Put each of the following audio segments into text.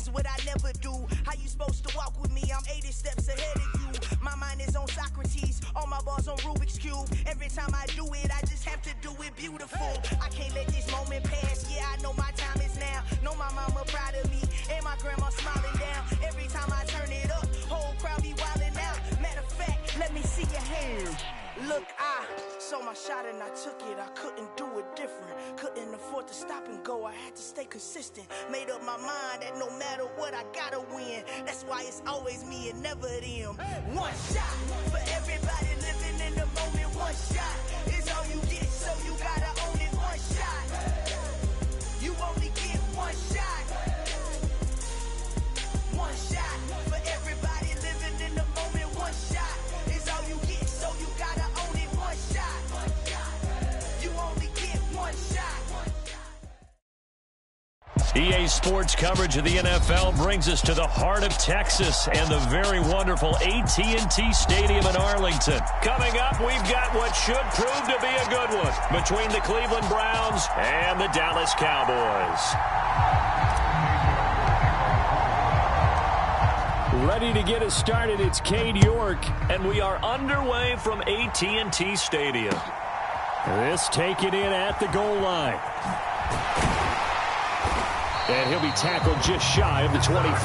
reasons what I never do. How you supposed to walk with me? I'm 80 steps ahead of you. My mind is on Socrates, all my bars on Rubik's Cube. Every time I do it, I just have to do it beautiful. I can't let this moment pass. Yeah, I know my time is now. Know my mama proud of me, and my grandma smiling down. Every time I turn it up, whole crowd be wildin' out. Matter of fact, let me see your hands. Look, I saw my shot and I took it. I couldn't do it different. Couldn't afford to stop and go. I had to stay consistent. Made up my mind that no matter what, I gotta win. That's why it's always me and never them. One shot for everybody living in the moment. One shot is all you get, so you gotta own it. One shot. You only get one shot. One shot for everybody living in the moment. One shot is all you get, so you gotta own it. One shot. You only get one shot. EA Sports coverage of the NFL brings us to the heart of Texas and the very wonderful AT&T Stadium in Arlington. Coming up, we've got what should prove to be a good one between the Cleveland Browns and the Dallas Cowboys. Ready to get us started, it's Cade York, and we are underway from AT&T Stadium. This taken in at the goal line. And he'll be tackled just shy of the 25.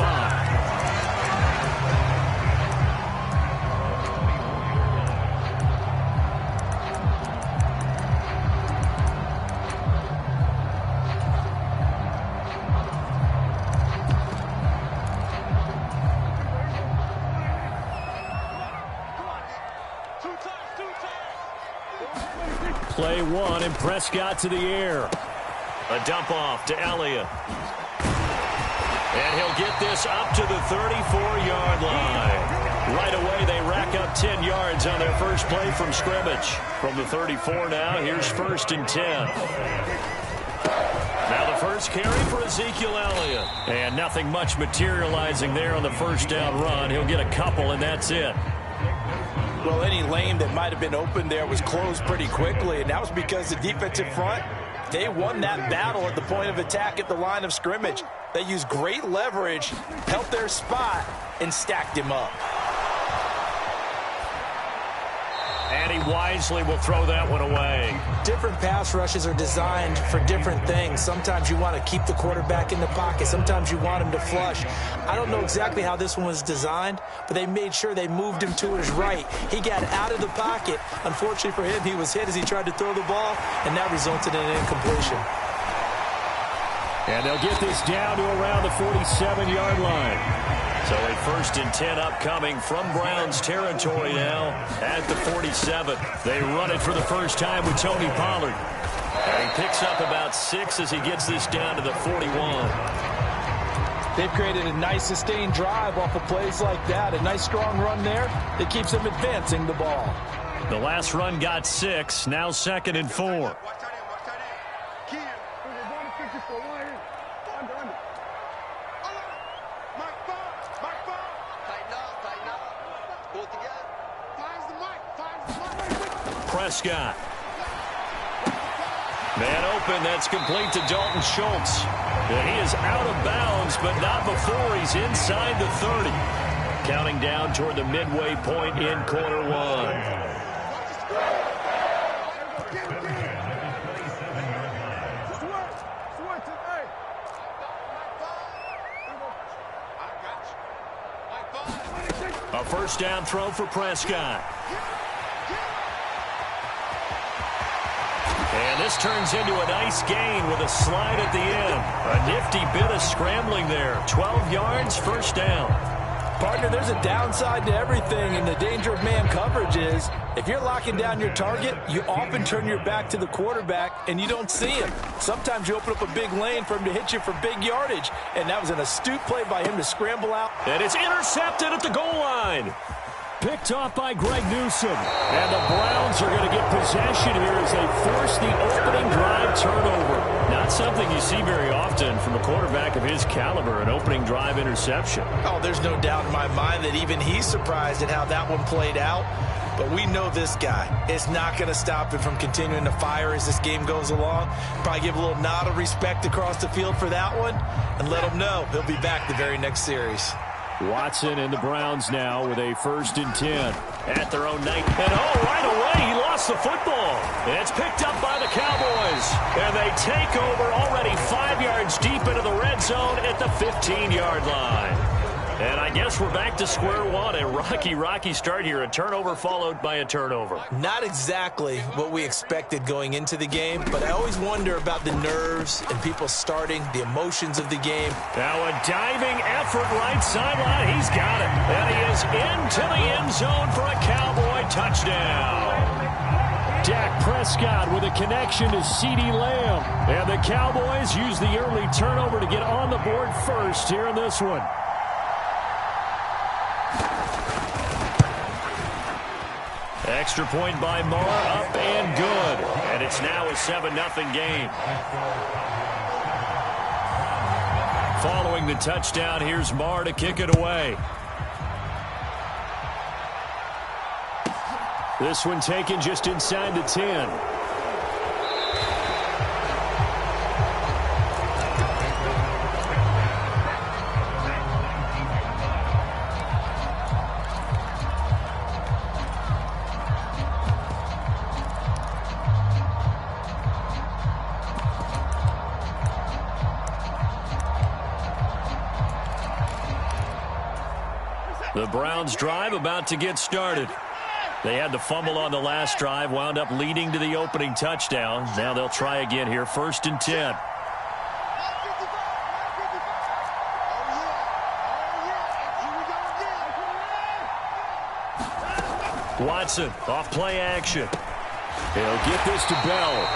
Play one, and Prescott to the air. A dump off to Elliott. And he'll get this up to the 34-yard line. Right away, they rack up 10 yards on their first play from scrimmage. From the 34 now, here's 1st and 10. Now the first carry for Ezekiel Elliott. And nothing much materializing there on the first down run. He'll get a couple, and that's it. Well, any lane that might have been open there was closed pretty quickly, and that was because the defensive front, they won that battle at the point of attack at the line of scrimmage. They used great leverage, held their spot, and stacked him up. And he wisely will throw that one away. Different pass rushes are designed for different things. Sometimes you want to keep the quarterback in the pocket. Sometimes you want him to flush. I don't know exactly how this one was designed, but they made sure they moved him to his right. He got out of the pocket. Unfortunately for him, he was hit as he tried to throw the ball, and that resulted in an incompletion. And they'll get this down to around the 47-yard line. So a 1st and 10 upcoming from Browns territory now at the 47. They run it for the first time with Tony Pollard. And he picks up about 6 as he gets this down to the 41. They've created a nice sustained drive off of plays like that. A nice strong run there that keeps them advancing the ball. The last run got 6. Now 2nd and 4. Prescott. Man open, that's complete to Dalton Schultz. And he is out of bounds, but not before he's inside the 30. Counting down toward the midway point in quarter one. A first down throw for Prescott. And this turns into a nice gain with a slide at the end. A nifty bit of scrambling there. 12 yards, first down. Partner, there's a downside to everything, and the danger of man coverage is if you're locking down your target, you often turn your back to the quarterback and you don't see him. Sometimes you open up a big lane for him to hit you for big yardage, and that was an astute play by him to scramble out. And it's intercepted at the goal line. Picked off by Greg Newsome. And the Browns are going to get possession here as they force the opening drive turnover. Not something you see very often from a quarterback of his caliber, an opening drive interception. Oh, there's no doubt in my mind that even he's surprised at how that one played out. but we know this guy. It's not going to stop him from continuing to fire as this game goes along. Probably give a little nod of respect across the field for that one, and let him know he'll be back the very next series. Watson and the Browns now with a 1st and 10 at their own 9. And right away, he lost the football. It's picked up by the Cowboys. And they take over already 5 yards deep into the red zone at the 15-yard line. And I guess we're back to square one. A rocky start here. A turnover followed by a turnover. Not exactly what we expected going into the game, but I always wonder about the nerves and people starting, the emotions of the game. Now a diving effort right sideline. He's got it. And he is into the end zone for a Cowboy touchdown. Dak Prescott with a connection to CeeDee Lamb. And the Cowboys use the early turnover to get on the board first here in this one. Extra point by Marr, up and good. And it's now a 7-0 game. Following the touchdown, here's Marr to kick it away. This one taken just inside the 10. The Browns drive about to get started. They had the fumble on the last drive, wound up leading to the opening touchdown. Now they'll try again here, 1st and 10. Watson off play action. He'll get this to Bell.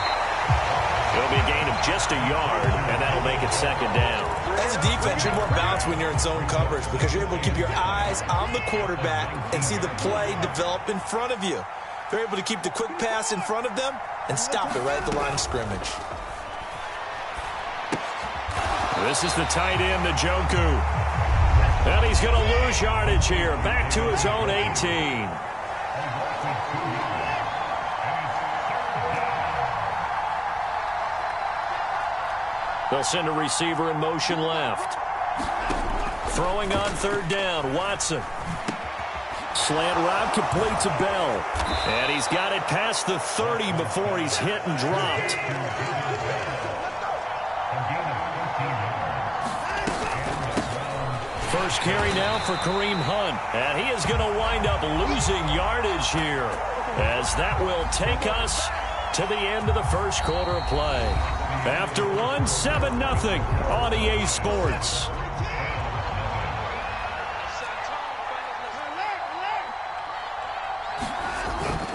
It'll be a gain of just a yard, and that'll make it 2nd down. As a defense, you're more balanced when you're in zone coverage because you're able to keep your eyes on the quarterback and see the play develop in front of you. They're able to keep the quick pass in front of them and stop it right at the line of scrimmage. This is the tight end, Njoku. And he's going to lose yardage here. Back to his own 18. They'll send a receiver in motion left. Throwing on 3rd down, Watson. Slant route complete to Bell. And he's got it past the 30 before he's hit and dropped. First carry now for Kareem Hunt. And he is going to wind up losing yardage here, as that will take us to the end of the first quarter of play. After 7-0 on EA Sports.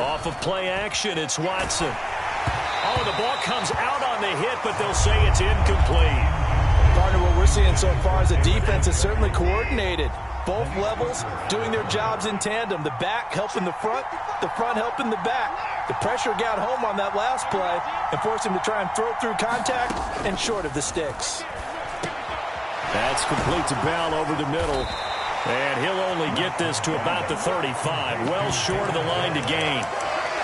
Off of play action, it's Watson. Oh, the ball comes out on the hit, but they'll say it's incomplete. Partner, what we're seeing so far is the defense is certainly coordinated. Both levels doing their jobs in tandem. The back helping the front helping the back. The pressure got home on that last play and forced him to try and throw through contact and short of the sticks. That's complete to Bell over the middle. And he'll only get this to about the 35. Well short of the line to gain.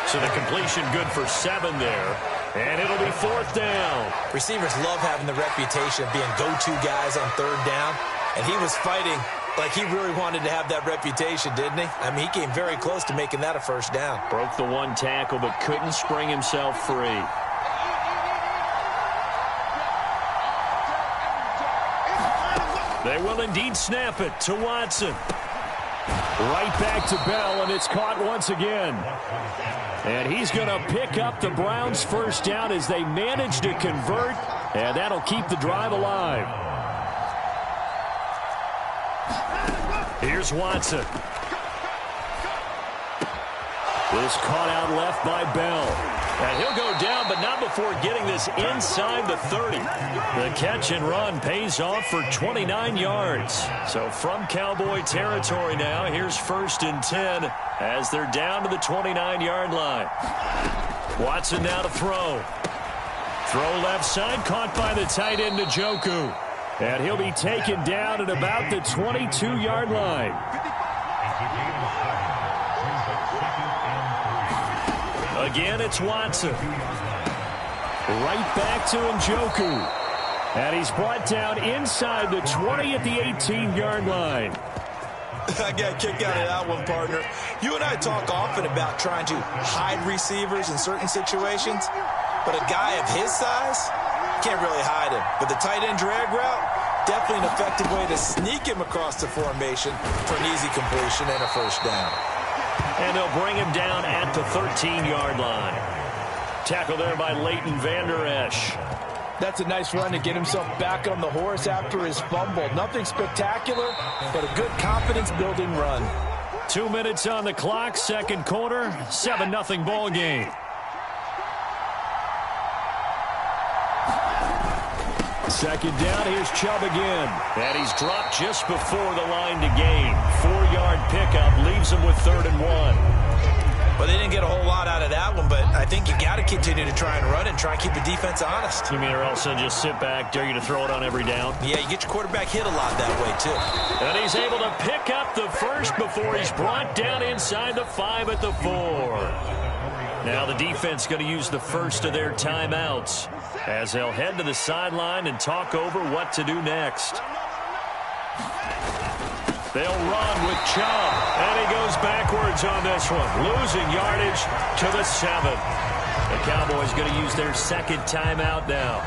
So the completion good for 7 there. And it'll be 4th down. Receivers love having the reputation of being go-to guys on 3rd down. And he was fighting like he really wanted to have that reputation, didn't he? I mean, he came very close to making that a 1st down. Broke the 1 tackle, but couldn't spring himself free. They will indeed snap it to Watson. Right back to Bell, and it's caught once again. And he's going to pick up the Browns' 1st down as they manage to convert, and that'll keep the drive alive. Here's Watson. This caught out left by Bell. And he'll go down, but not before getting this inside the 30. The catch and run pays off for 29 yards. So from Cowboy territory now, here's 1st and 10 as they're down to the 29-yard line. Watson now to throw. Throw left side, caught by the tight end, Njoku. And he'll be taken down at about the 22-yard line. Again, it's Watson. Right back to Njoku. And he's brought down inside the 20 at the 18-yard line. I got a kick out of that one, partner. You and I talk often about trying to hide receivers in certain situations, but a guy of his size, can't really hide him. But the tight end drag route, definitely an effective way to sneak him across the formation for an easy completion and a first down. And they'll bring him down at the 13-yard line. Tackle there by Leighton Vander Esch. That's a nice run to get himself back on the horse after his fumble. Nothing spectacular, but a good confidence-building run. 2 minutes on the clock, second quarter, 7-0 ball game. Second down, here's Chubb again. And he's dropped just before the line to gain. 4-yard pickup leaves him with 3rd and 1. Well, they didn't get a whole lot out of that one, but I think you got to continue to try and run and try and keep the defense honest. You mean or else they'll just sit back, dare you to throw it on every down? Yeah, you get your quarterback hit a lot that way, too. And he's able to pick up the first before he's brought down inside the 5 at the 4. Now the defense going to use the first of their timeouts as they'll head to the sideline and talk over what to do next. They'll run with Chubb, and he goes backwards on this one, losing yardage to the 7. The Cowboys going to use their second timeout now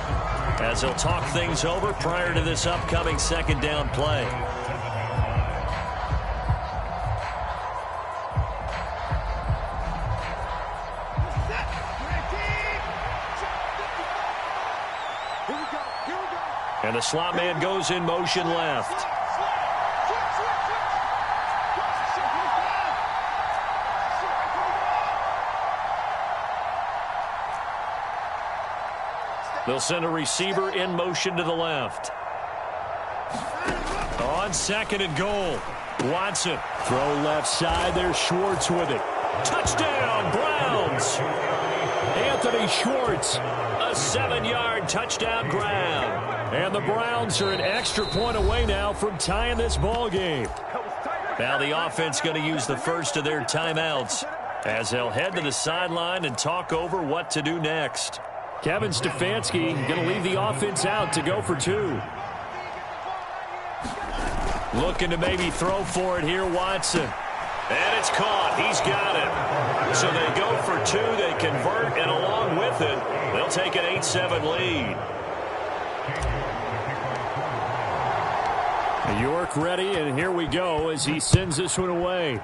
as they'll talk things over prior to this upcoming second down play. And the slot man goes in motion left. They'll send a receiver in motion to the left. On 2nd and goal. Watson. Throw left side. There's Schwartz with it. Touchdown, Browns. Anthony Schwartz. A 7-yard touchdown grab. And the Browns are an extra point away now from tying this ball game. Now the offense going to use the first of their timeouts as they'll head to the sideline and talk over what to do next. Kevin Stefanski going to leave the offense out to go for 2. Looking to maybe throw for it here, Watson. And it's caught. He's got it. So they go for 2. They convert, and along with it, they'll take an 8-7 lead. York ready, and here we go as he sends this one away.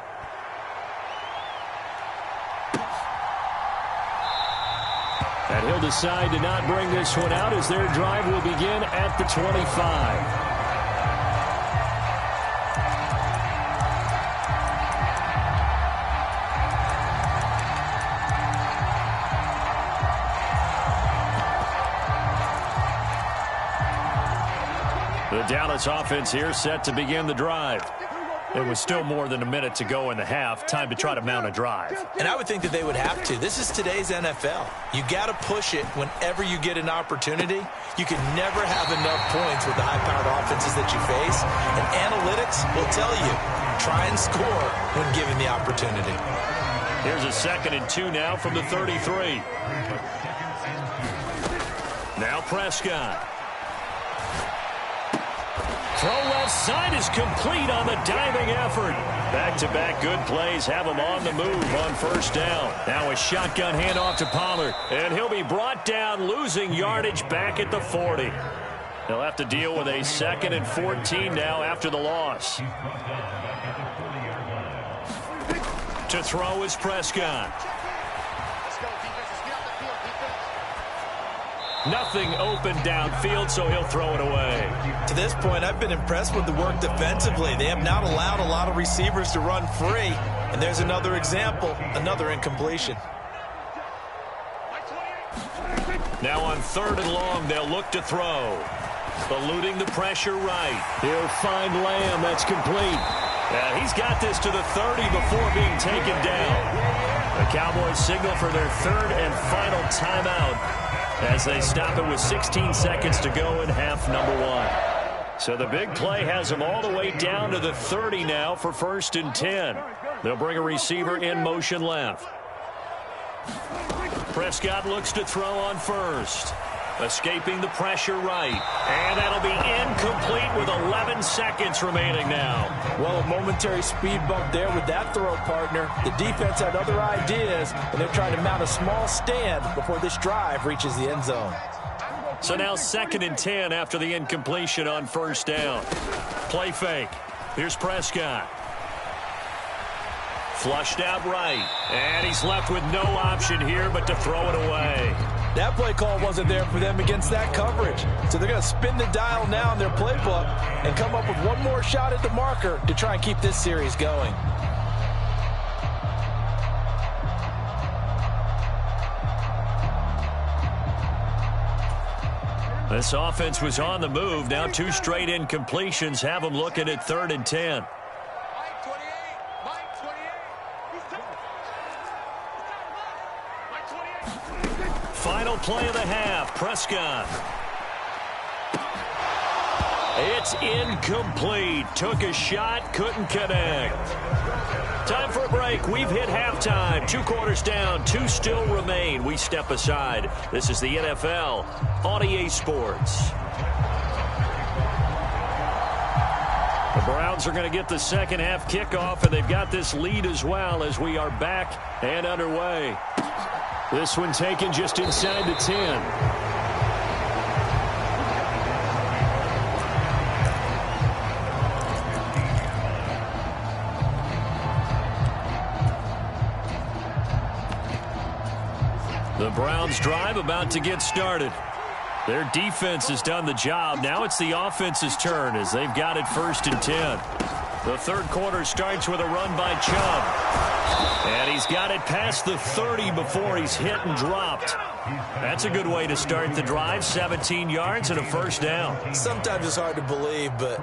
And he'll decide to not bring this one out as their drive will begin at the 25. The Dallas offense here set to begin the drive. It was still more than a minute to go in the half. Time to try to mount a drive. And I would think that they would have to. This is today's NFL. You got to push it whenever you get an opportunity. You can never have enough points with the high-powered offenses that you face. And analytics will tell you, try and score when given the opportunity. Here's a 2nd and 2 now from the 33. Now Prescott. Throw left side is complete on the diving effort. Back-to-back good plays have him on the move on first down. Now a shotgun handoff to Pollard. And he'll be brought down, losing yardage back at the 40. They'll have to deal with a 2nd and 14 now after the loss. To throw is Prescott. Nothing open downfield, so he'll throw it away. To this point, I've been impressed with the work defensively. They have not allowed a lot of receivers to run free. And there's another example, another incompletion. Now on 3rd and long, they'll look to throw. Eluding the pressure right. He'll find Lamb. That's complete. Yeah, he's got this to the 30 before being taken down. The Cowboys signal for their 3rd and final timeout as they stop it with 16 seconds to go in half number 1. So the big play has them all the way down to the 30 now for 1st and 10. They'll bring a receiver in motion left. Prescott looks to throw on first. Escaping the pressure right. And that'll be incomplete with 11 seconds remaining now. Well, a momentary speed bump there with that throw, partner. The defense had other ideas, and they're trying to mount a small stand before this drive reaches the end zone. So now 2nd and 10 after the incompletion on first down. Play fake. Here's Prescott. Flushed out right. And he's left with no option here but to throw it away. That play call wasn't there for them against that coverage. So they're going to spin the dial now in their playbook and come up with one more shot at the marker to try and keep this series going. This offense was on the move. Now 2 straight incompletions have them looking at 3rd and 10. Final play of the half. Prescott. It's incomplete. Took a shot, couldn't connect. Time for a break. We've hit halftime. 2 quarters down, 2 still remain. We step aside. This is the NFL on EA Sports. The Browns are going to get the second half kickoff, and they've got this lead as well as we are back and underway. This one taken just inside the 10. The Browns drive about to get started. Their defense has done the job. Now it's the offense's turn as they've got it 1st and 10. The third quarter starts with a run by Chubb. And he's got it past the 30 before he's hit and dropped. That's a good way to start the drive. 17 yards and a first down. Sometimes it's hard to believe, but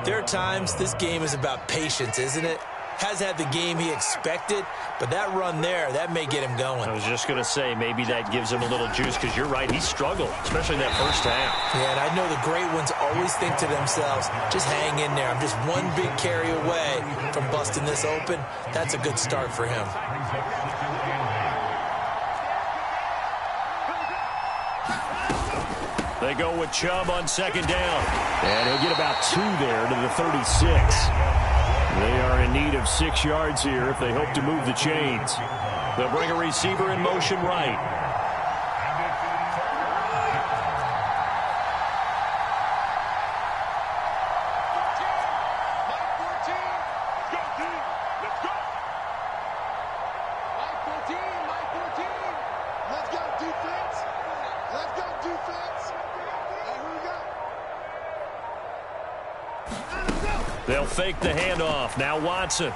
there are times this game is about patience, isn't it? Has had the game he expected, but that run there, that may get him going. I was just going to say, maybe that gives him a little juice, because you're right, he struggled, especially in that first half. Yeah, and I know the great ones always think to themselves, just hang in there. I'm just one big carry away from busting this open. That's a good start for him. They go with Chubb on 2nd down. And he'll get about 2 there to the 36. They are in need of 6 yards here if they hope to move the chains. They'll bring a receiver in motion right. They'll fake the handoff. Now Watson.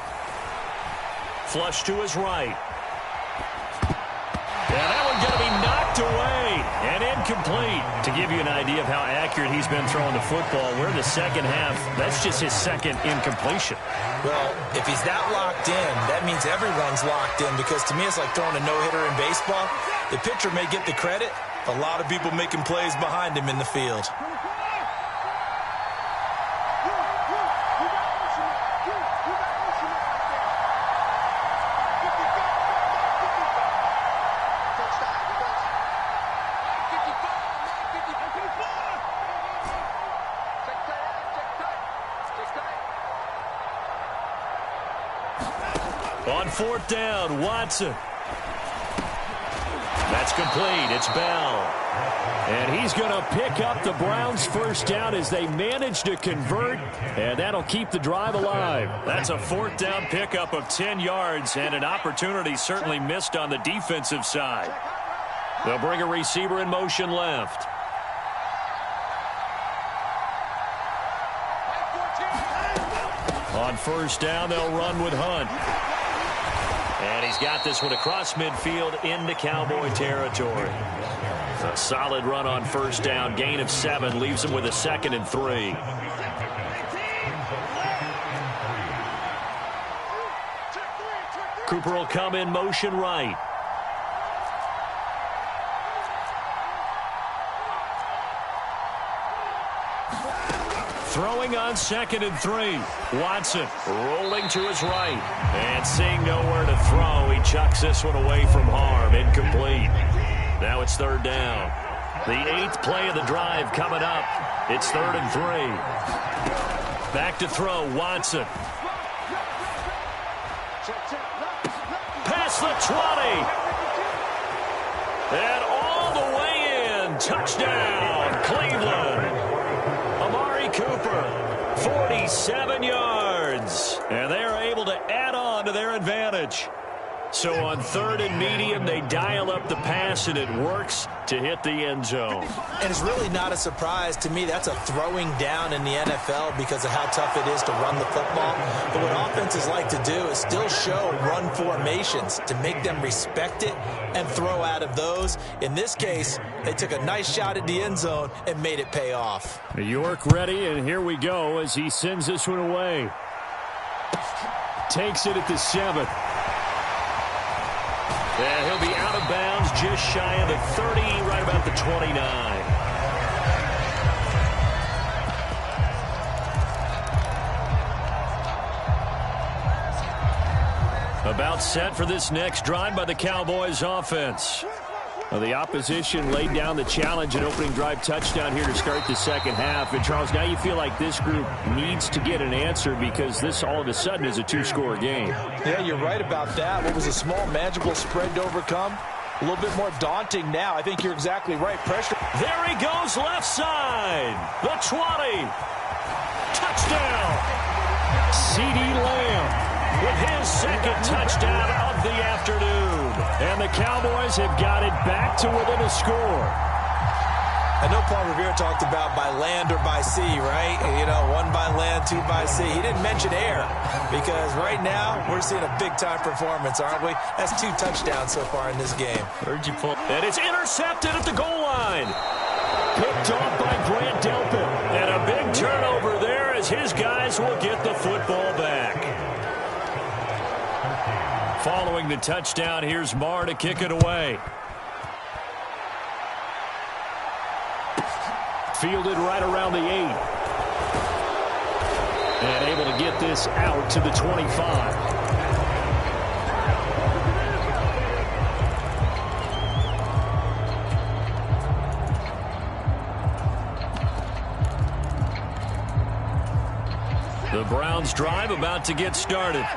Flush to his right. Yeah, that one's going to be knocked away and incomplete. To give you an idea of how accurate he's been throwing the football, we're in the second half. That's just his 2nd incompletion. Well, if he's that locked in, that means everyone's locked in, because to me it's like throwing a no-hitter in baseball. The pitcher may get the credit. A lot of people making plays behind him in the field. On 4th down, Watson. That's complete. It's Bell. And he's going to pick up the Browns' first down as they manage to convert, and that'll keep the drive alive. That's a 4th down pickup of 10 yards, and an opportunity certainly missed on the defensive side. They'll bring a receiver in motion left. On 1st down, they'll run with Hunt. And he's got this one across midfield into Cowboy territory. A solid run on 1st down. Gain of 7 leaves him with a 2nd and 3. Cooper will come in motion right. Throwing on 2nd and 3. Watson rolling to his right. And seeing nowhere to throw, he chucks this one away from harm. Incomplete. Now it's 3rd down. The 8th play of the drive coming up. It's 3rd and 3. Back to throw, Watson. Past the 20. And all the way in. Touchdown, Cleveland. Amari Cooper, 47 yards. And they are able to add on to their advantage. So on 3rd and medium, they dial up the pass, and it works to hit the end zone. And it's really not a surprise to me. That's a throwing down in the NFL because of how tough it is to run the football. But what offenses like to do is still show run formations to make them respect it and throw out of those. In this case, they took a nice shot at the end zone and made it pay off. York ready, and here we go as he sends this one away. Takes it at the 7th. And he'll be out of bounds just shy of the 30, right about the 29. About set for this next drive by the Cowboys offense. Well, the opposition laid down the challenge and opening drive touchdown here to start the second half. And, Charles, now you feel like this group needs to get an answer because this all of a sudden is a 2-score game. Yeah, you're right about that. What was a small, manageable spread to overcome? A little bit more daunting now. I think you're exactly right. Pressure. There he goes, left side. The 20. Touchdown. CeeDee Lamb with his 2nd touchdown of the afternoon. And the Cowboys have got it back to within a score. I know Paul Revere talked about by land or by sea, right? You know, 1 by land, 2 by sea. He didn't mention air because right now we're seeing a big-time performance, aren't we? That's 2 touchdowns so far in this game. Heard you pull. And it's intercepted at the goal line. Picked off by Grant Delpit. And a big turnover there as his guys will get the football back. Following the touchdown, here's Marr to kick it away. Fielded right around the 8. And able to get this out to the 25. The Browns drive about to get started.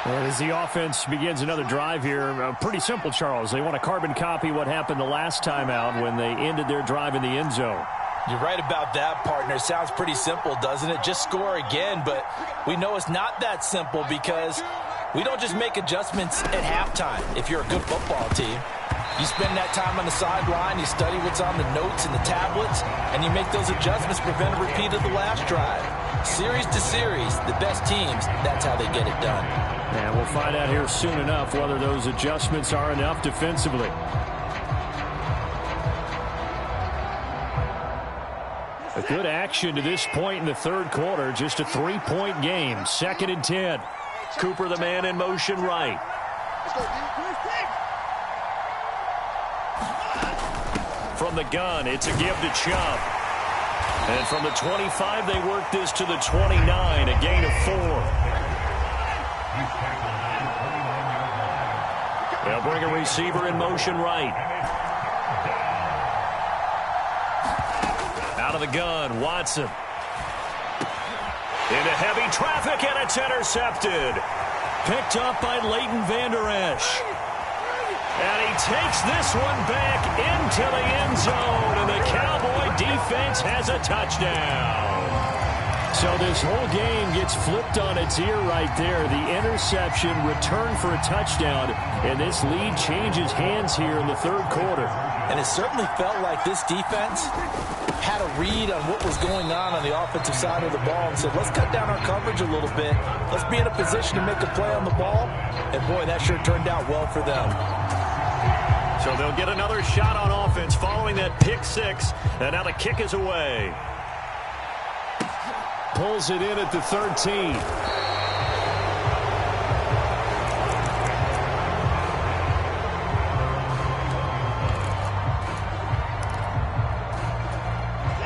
As the offense begins another drive here, pretty simple, Charles. They want to carbon copy what happened the last time out when they ended their drive in the end zone. You're right about that, partner. Sounds pretty simple, doesn't it? Just score again, but we know it's not that simple because we don't just make adjustments at halftime if you're a good football team. You spend that time on the sideline, you study what's on the notes and the tablets, and you make those adjustments to prevent a repeat of the last drive. Series to series, the best teams, that's how they get it done. And we'll find out here soon enough whether those adjustments are enough defensively. A good action to this point in the third quarter. Just a 3-point game. 2nd and 10. Cooper, the man in motion right. From the gun, it's a give to Chubb. And from the 25, they work this to the 29, a gain of 4. They'll bring a receiver in motion right. Out of the gun, Watson. Into heavy traffic, and it's intercepted. Picked up by Leighton Vander Esch. And he takes this one back into the end zone, and the Cowboy defense has a touchdown. So this whole game gets flipped on its ear right there. The interception, return for a touchdown, and this lead changes hands here in the third quarter. And it certainly felt like this defense had a read on what was going on the offensive side of the ball and said, let's cut down our coverage a little bit. Let's be in a position to make a play on the ball. And, boy, that sure turned out well for them. So they'll get another shot on offense following that pick six. And now the kick is away. Pulls it in at the 13.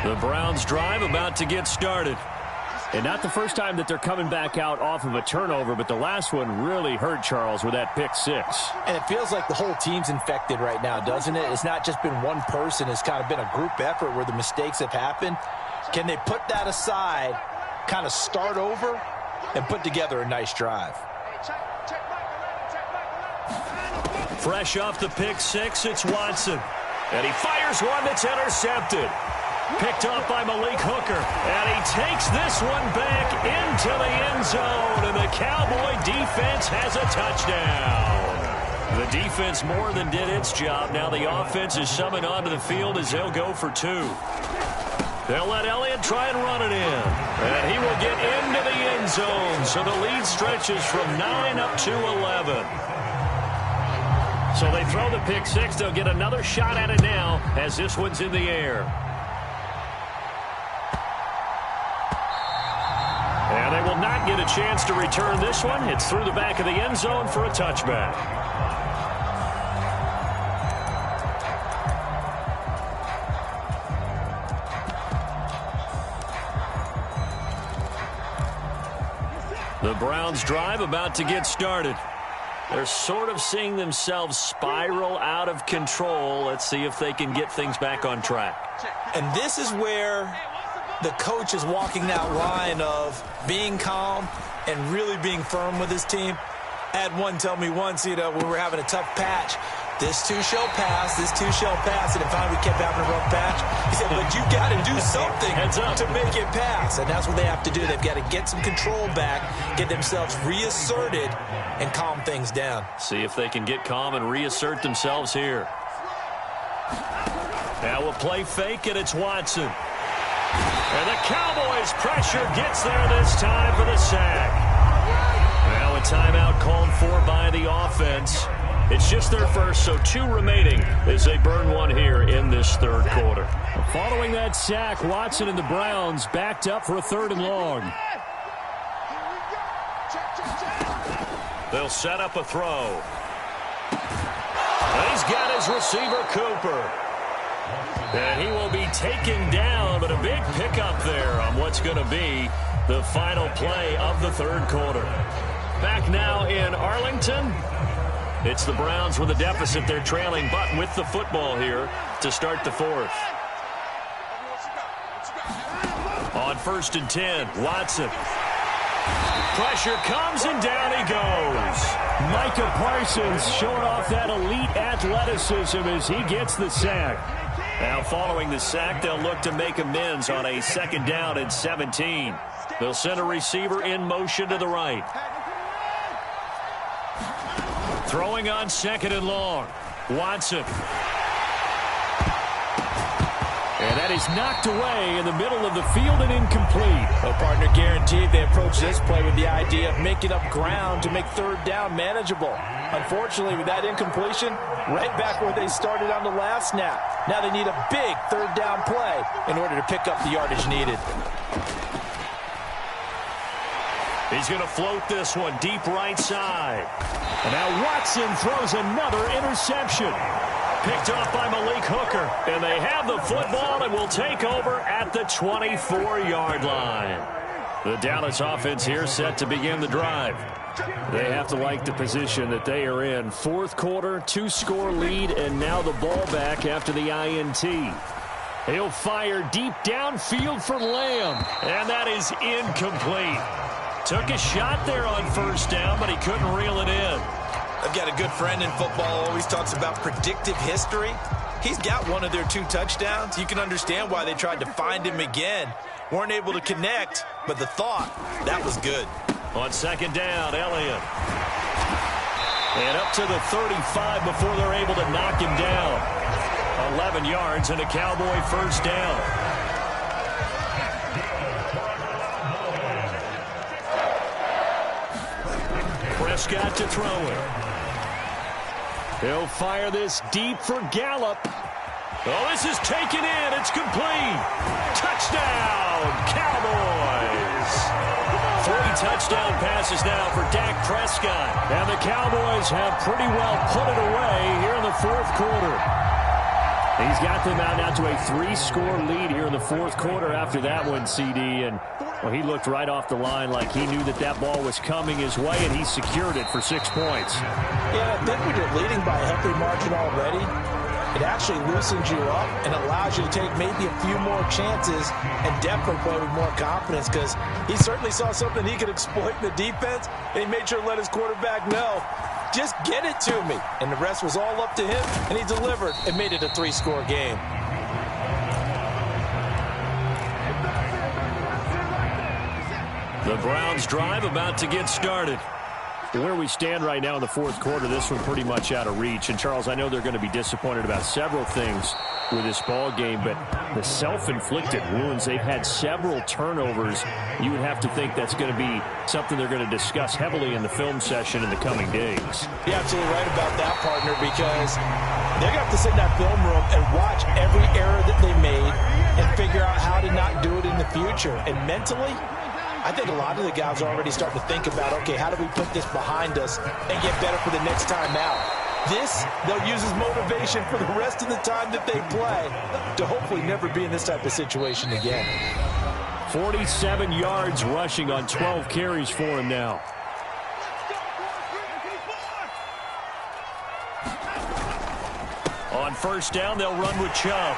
The Browns drive about to get started. And not the first time that they're coming back out off of a turnover, but the last one really hurt Charles with that pick six. And it feels like the whole team's infected right now, doesn't it? It's not just been one person. It's kind of been a group effort where the mistakes have happened. Can they put that aside, kind of start over, and put together a nice drive? Fresh off the pick six, it's Watson. And he fires one that's intercepted. Picked off by Malik Hooker. And he takes this one back into the end zone. And the Cowboy defense has a touchdown. The defense more than did its job. Now the offense is summoned onto the field as they'll go for two. They'll let Elliott try and run it in. And he will get into the end zone. So the lead stretches from 9 up to 11. So they throw the pick six. They'll get another shot at it now as this one's in the air. And they will not get a chance to return this one. It's through the back of the end zone for a touchback. The Browns drive about to get started. They're sort of seeing themselves spiral out of control. Let's see if they can get things back on track. And this is where the coach is walking that line of being calm and really being firm with his team. I had one tell me once, when we were having a tough patch, this too shall pass, this too shall pass. And finally we kept having a rough patch. He said, but you got to do something to make it pass. And that's what they have to do. They've got to get some control back, get themselves reasserted, and calm things down. See if they can get calm and reassert themselves here. Now a play fake, and it's Watson. And the Cowboys' pressure gets there this time for the sack. Now a timeout called for by the offense. It's just their first, so 2 remaining as they burn one here in this third quarter. Following that sack, Watson and the Browns backed up for a 3rd and long. They'll set up a throw. He's got his receiver, Cooper. And he will be taken down, but a big pickup there on what's going to be the final play of the third quarter. Back now in Arlington. It's the Browns with a deficit. They're trailing, but with the football here to start the fourth. On 1st and 10, Watson. Pressure comes, and down he goes. Micah Parsons showing off that elite athleticism as he gets the sack. Now following the sack, they'll look to make amends on a 2nd down and 17. They'll send a receiver in motion to the right. Throwing on 2nd and long. Watson. And that is knocked away in the middle of the field and incomplete. Well, partner, guaranteed they approach this play with the idea of making up ground to make 3rd down manageable. Unfortunately, with that incompletion, right back where they started on the last snap. Now they need a big 3rd down play in order to pick up the yardage needed. He's going to float this one deep right side. And now Watson throws another interception. Picked off by Malik Hooker. And they have the football and will take over at the 24-yard line. The Dallas offense here set to begin the drive. They have to like the position that they are in. 4th quarter, 2-score lead, and now the ball back after the INT. He'll fire deep downfield for Lamb. And that is incomplete. Took a shot there on 1st down, but he couldn't reel it in. I've got a good friend in football, always talks about predictive history. He's got one of their 2 touchdowns. You can understand why they tried to find him again. Weren't able to connect, but the thought, that was good. On 2nd down, Elliott. And up to the 35 before they're able to knock him down. 11 yards and a Cowboy 1st down. Prescott to throw it. He'll fire this deep for Gallup. Oh, this is taken in. It's complete. Touchdown, Cowboys. 3 touchdown passes now for Dak Prescott. And the Cowboys have pretty well put it away here in the 4th quarter. He's got them out now to a 3-score lead here in the fourth quarter after that one, CD. And, well, he looked right off the line like he knew that that ball was coming his way, and he secured it for 6 points. Yeah, I think when you're leading by a healthy margin already, it actually loosens you up and allows you to take maybe a few more chances and definitely play with more confidence, because he certainly saw something he could exploit in the defense, and he made sure to let his quarterback know, just get it to me. And the rest was all up to him, and he delivered and made it a 3-score game. The Browns drive about to get started. Where we stand right now in the fourth quarter, this one pretty much out of reach. And, Charles, I know they're going to be disappointed about several things with this ball game, but the self-inflicted wounds, they've had several turnovers. You would have to think that's going to be something they're going to discuss heavily in the film session in the coming days. You're absolutely right about that, partner, because they're going to have to sit in that film room and watch every error that they made and figure out how to not do it in the future. And mentally, I think a lot of the guys are already starting to think about, okay, how do we put this behind us and get better for the next time out? This, they'll use as motivation for the rest of the time that they play to hopefully never be in this type of situation again. 47 yards rushing on 12 carries for him now. On first down, they'll run with Chubb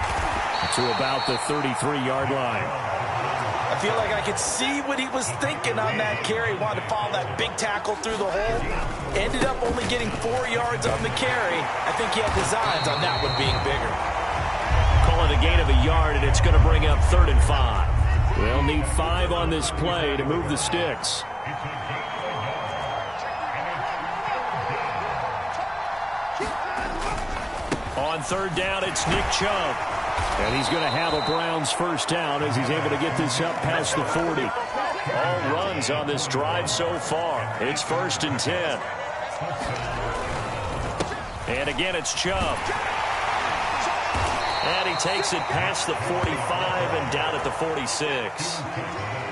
to about the 33-yard line. I feel like I could see what he was thinking on that carry. Wanted to follow that big tackle through the hole. Ended up only getting 4 yards on the carry. I think he had designs on that one being bigger. Call it a gain of a yard, and it's going to bring up 3rd and 5. They'll need 5 on this play to move the sticks. On 3rd down, it's Nick Chubb. And he's going to have a Browns first down as he's able to get this up past the 40. All runs on this drive so far. It's 1st and 10. And again, it's Chubb. And he takes it past the 45 and down at the 46.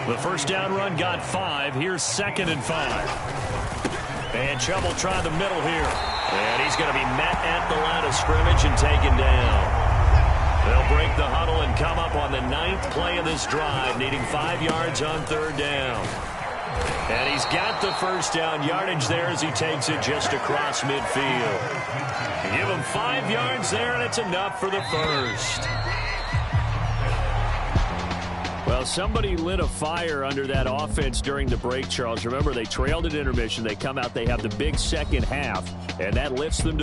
The first down run got 5. Here's 2nd and 5. And Chubb will try the middle here. And he's going to be met at the line of scrimmage and taken down. They'll break the huddle and come up on the 9th play of this drive, needing 5 yards on 3rd down. And he's got the first down yardage there as he takes it just across midfield. Give him 5 yards there, and it's enough for the first. Well, somebody lit a fire under that offense during the break, Charles. Remember, they trailed at intermission. They come out, they have the big second half, and that lifts them to